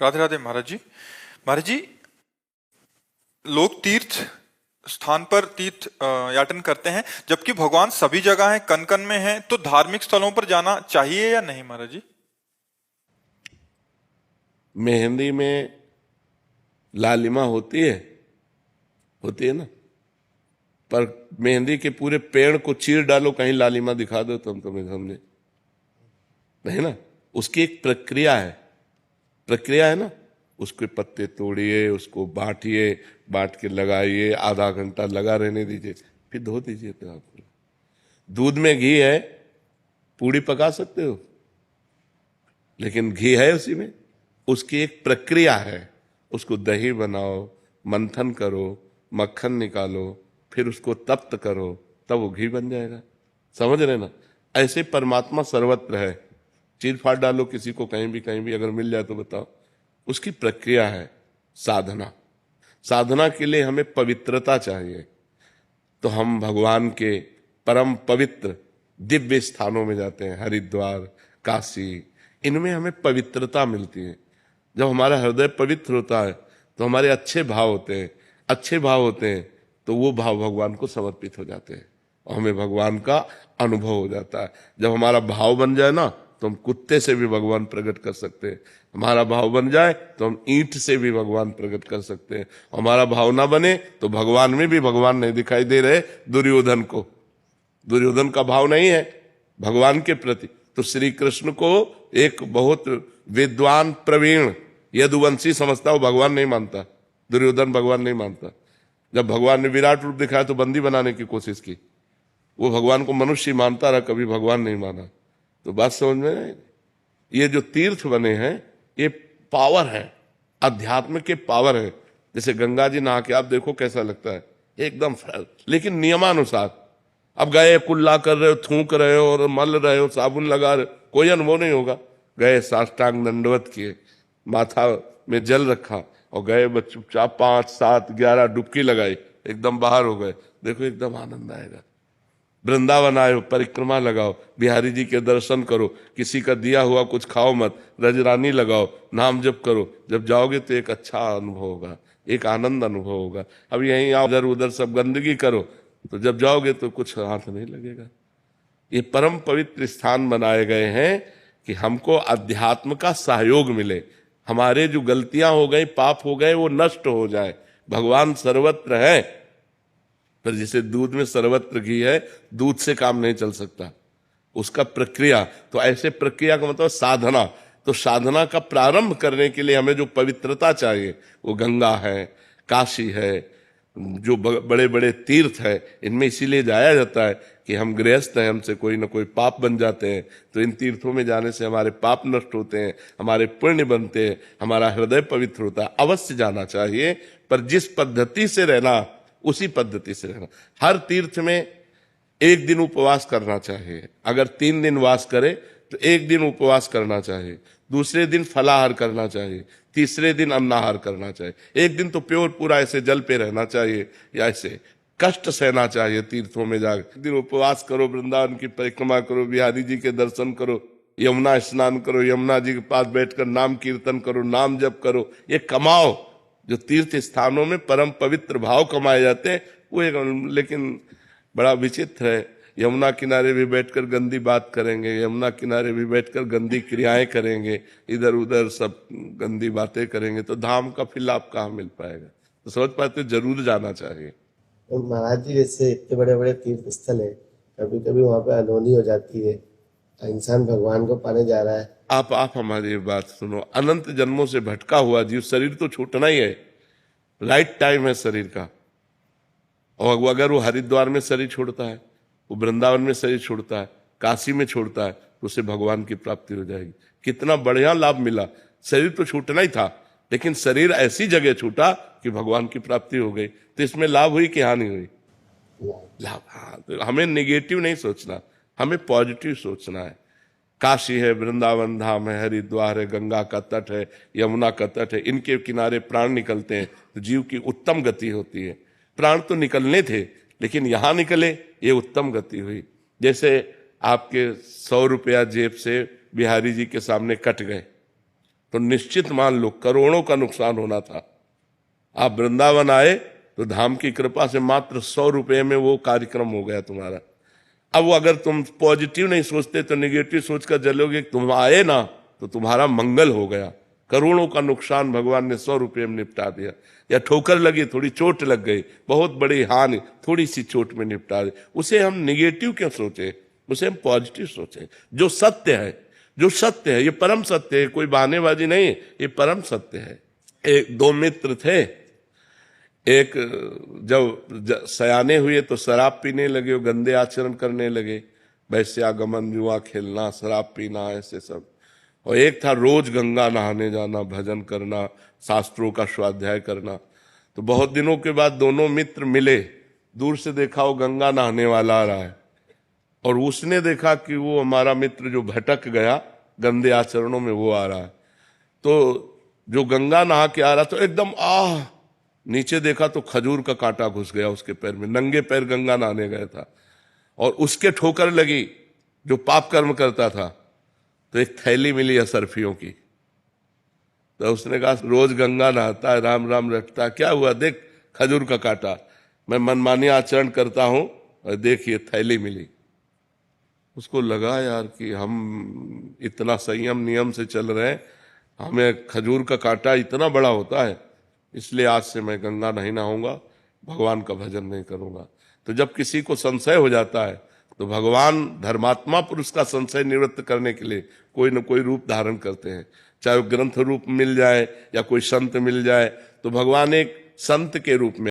राधे राधे महाराज जी। महाराज जी, लोग तीर्थ स्थान पर तीर्थ याटन करते हैं, जबकि भगवान सभी जगह है, कन कन में है। तो धार्मिक स्थलों पर जाना चाहिए या नहीं महाराज जी? मेहंदी में लालिमा होती है ना। पर मेहंदी के पूरे पेड़ को चीर डालो, कहीं लालिमा दिखा दो तुम तुम्हें समझे नहीं ना। उसकी एक प्रक्रिया है ना। उसके पत्ते तोड़िए, उसको बांटिए, बांट के लगाइए, आधा घंटा लगा रहने दीजिए, फिर धो दीजिए। तो आप दूध में घी है, पूड़ी पका सकते हो, लेकिन घी है उसी में। उसकी एक प्रक्रिया है। उसको दही बनाओ, मंथन करो, मक्खन निकालो, फिर उसको तप्त करो, तब वो घी बन जाएगा। समझ रहे ना। ऐसे परमात्मा सर्वत्र है। चीर फाड़ डालो किसी को, कहीं भी अगर मिल जाए तो बताओ। उसकी प्रक्रिया है साधना के लिए हमें पवित्रता चाहिए। तो हम भगवान के परम पवित्र दिव्य स्थानों में जाते हैं, हरिद्वार, काशी। इनमें हमें पवित्रता मिलती है। जब हमारा हृदय पवित्र होता है तो हमारे अच्छे भाव होते हैं तो वो भाव भगवान को समर्पित हो जाते हैं और हमें भगवान का अनुभव हो जाता है। जब हमारा भाव बन जाए ना, तो हम कुत्ते से भी भगवान प्रकट कर सकते हैं। हमारा भाव बन जाए तो हम ईंट से भी भगवान प्रकट कर सकते हैं। हमारा भाव ना बने तो भगवान में भी भगवान नहीं दिखाई दे रहे दुर्योधन का भाव नहीं है भगवान के प्रति। तो श्री कृष्ण को एक बहुत विद्वान प्रवीण यदुवंशी समझता, वो भगवान नहीं मानता। दुर्योधन भगवान नहीं मानता। जब भगवान ने विराट रूप दिखाया तो बंदी बनाने की कोशिश की। वो भगवान को मनुष्य मानता रहा, कभी भगवान नहीं माना। तो बात समझ में नहीं। ये जो तीर्थ बने हैं ये पावर है, अध्यात्म के पावर है। जैसे गंगा जी नहा के आप देखो कैसा लगता है, एकदम फ्रेश, लेकिन नियमानुसार। अब गए कुल्ला कर रहे हो, थूक रहे हो और मल रहे हो, साबुन लगा रहे हो, कोई अनुभव नहीं होगा। गए साष्टांग दंडवत किए, माथा में जल रखा और गए चुपचाप 5, 7, 11 डुबकी लगाई, एकदम बाहर हो गए। देखो एकदम आनंद आएगा। वृंदावन आयो, परिक्रमा लगाओ, बिहारी जी के दर्शन करो, किसी का दिया हुआ कुछ खाओ मत, रजरानी लगाओ, नाम जप करो। जब जाओगे तो एक अच्छा अनुभव होगा, एक आनंद अनुभव होगा। अब यहीं आओ, इधर उधर सब गंदगी करो, तो जब जाओगे तो कुछ हाथ नहीं लगेगा। ये परम पवित्र स्थान बनाए गए हैं कि हमको अध्यात्म का सहयोग मिले। हमारे जो गलतियां हो गई, पाप हो गए, वो नष्ट हो जाए। भगवान सर्वत्र है, पर जैसे दूध में सर्वत्र घी है, दूध से काम नहीं चल सकता। उसका प्रक्रिया, तो ऐसे प्रक्रिया का मतलब साधना। तो साधना का प्रारंभ करने के लिए हमें जो पवित्रता चाहिए, वो गंगा है, काशी है, जो बड़े बड़े तीर्थ है, इनमें इसीलिए जाया जाता है कि हम गृहस्थ हैं, हमसे कोई ना कोई पाप बन जाते हैं। तो इन तीर्थों में जाने से हमारे पाप नष्ट होते हैं, हमारे पुण्य बनते हैं, हमारा हृदय पवित्र होता है। अवश्य जाना चाहिए, पर जिस पद्धति से रहना उसी पद्धति से रहना। हर तीर्थ में एक दिन उपवास करना चाहिए। अगर 3 दिन वास करे तो एक दिन उपवास करना चाहिए, दूसरे दिन फलाहार करना चाहिए, तीसरे दिन अन्नाहार करना चाहिए। एक दिन तो प्योर पूरा ऐसे जल पे रहना चाहिए, या ऐसे कष्ट सहना चाहिए तीर्थों में जाकर। एक दिन उपवास करो, वृंदावन की परिक्रमा करो, बिहारी जी के दर्शन करो, यमुना स्नान करो, यमुना जी के पास बैठकर नाम कीर्तन करो, नाम जप करो, ये कमाओ। जो तीर्थ स्थानों में परम पवित्र भाव कमाए जाते हैं वो एक, लेकिन बड़ा विचित्र है। यमुना किनारे भी बैठकर गंदी बात करेंगे, यमुना किनारे भी बैठकर गंदी क्रियाएं करेंगे, इधर उधर सब गंदी बातें करेंगे, तो धाम का फिर लाभ कहाँ मिल पाएगा। तो समझ पाते, जरूर जाना चाहिए। और महाराज जी, जैसे इतने बड़े बड़े तीर्थ स्थल है, कभी कभी वहां पे अनहोनी हो जाती है, इंसान भगवान को पाने जा रहा है। आप हमारी बात सुनो। अनंत जन्मों से भटका हुआ जीव, शरीर तो छूटना ही है, राइट टाइम है शरीर का। और अगर वो हरिद्वार में शरीर छोड़ता है, वो वृंदावन में शरीर छोड़ता है, काशी में छोड़ता है, तो उसे भगवान की प्राप्ति हो जाएगी। कितना बढ़िया लाभ मिला। शरीर तो छूटना ही था, लेकिन शरीर ऐसी जगह छूटा कि भगवान की प्राप्ति हो गई। तो इसमें लाभ हुई कि हानि हुई? लाभ। हाँ, तो हमें नेगेटिव नहीं सोचना, हमें पॉजिटिव सोचना है। काशी है, वृंदावन धाम है, हरिद्वार है, गंगा का तट है, यमुना का तट है, इनके किनारे प्राण निकलते हैं तो जीव की उत्तम गति होती है। प्राण तो निकलने थे, लेकिन यहां निकले, ये उत्तम गति हुई। जैसे आपके 100 रुपया जेब से बिहारी जी के सामने कट गए, तो निश्चित मान लो करोड़ों का नुकसान होना था। आप वृंदावन आए तो धाम की कृपा से मात्र 100 रुपए में वो कार्यक्रम हो गया तुम्हारा। अब वो अगर तुम पॉजिटिव नहीं सोचते तो निगेटिव सोचकर चलोगे, तुम आए ना तो तुम्हारा मंगल हो गया। करोड़ों का नुकसान भगवान ने 100 रुपये में निपटा दिया। या ठोकर लगी, थोड़ी चोट लग गई, बहुत बड़ी हानि थोड़ी सी चोट में निपटा दी, उसे हम निगेटिव क्यों सोचे, उसे हम पॉजिटिव सोचे। जो सत्य है, जो सत्य है, ये परम सत्य है, कोई बहानेबाजी नहीं है, ये परम सत्य है। एक दो मित्र थे, एक जब सयाने हुए तो शराब पीने लगे, वो गंदे आचरण करने लगे, वैश्यागमन, जुआ खेलना, शराब पीना, ऐसे सब। और एक था रोज गंगा नहाने जाना, भजन करना, शास्त्रों का स्वाध्याय करना। तो बहुत दिनों के बाद दोनों मित्र मिले, दूर से देखा वो गंगा नहाने वाला आ रहा है, और उसने देखा कि वो हमारा मित्र जो भटक गया गंदे आचरणों में वो आ रहा है। तो जो गंगा नहा के आ रहा तो एकदम नीचे देखा तो खजूर का कांटा घुस गया उसके पैर में, नंगे पैर गंगा नहाने गया था, और उसके ठोकर लगी जो पाप कर्म करता था। तो एक थैली मिली असरफियों की, तो उसने कहा रोज गंगा नहाता है, राम राम रटता है, क्या हुआ, देख खजूर का कांटा, मैं मनमानी आचरण करता हूं और देखिए थैली मिली। उसको लगा यार कि हम इतना संयम नियम से चल रहे हैं, हमें खजूर का कांटा इतना बड़ा होता है, इसलिए आज से मैं गंगा नहीं नहाऊंगा, भगवान का भजन नहीं करूंगा। तो जब किसी को संशय हो जाता है तो भगवान धर्मात्मा पुरुष का संशय निवृत्त करने के लिए कोई न कोई रूप धारण करते हैं। चाहे वो ग्रंथ रूप मिल जाए या कोई संत मिल जाए, तो भगवान एक संत के रूप में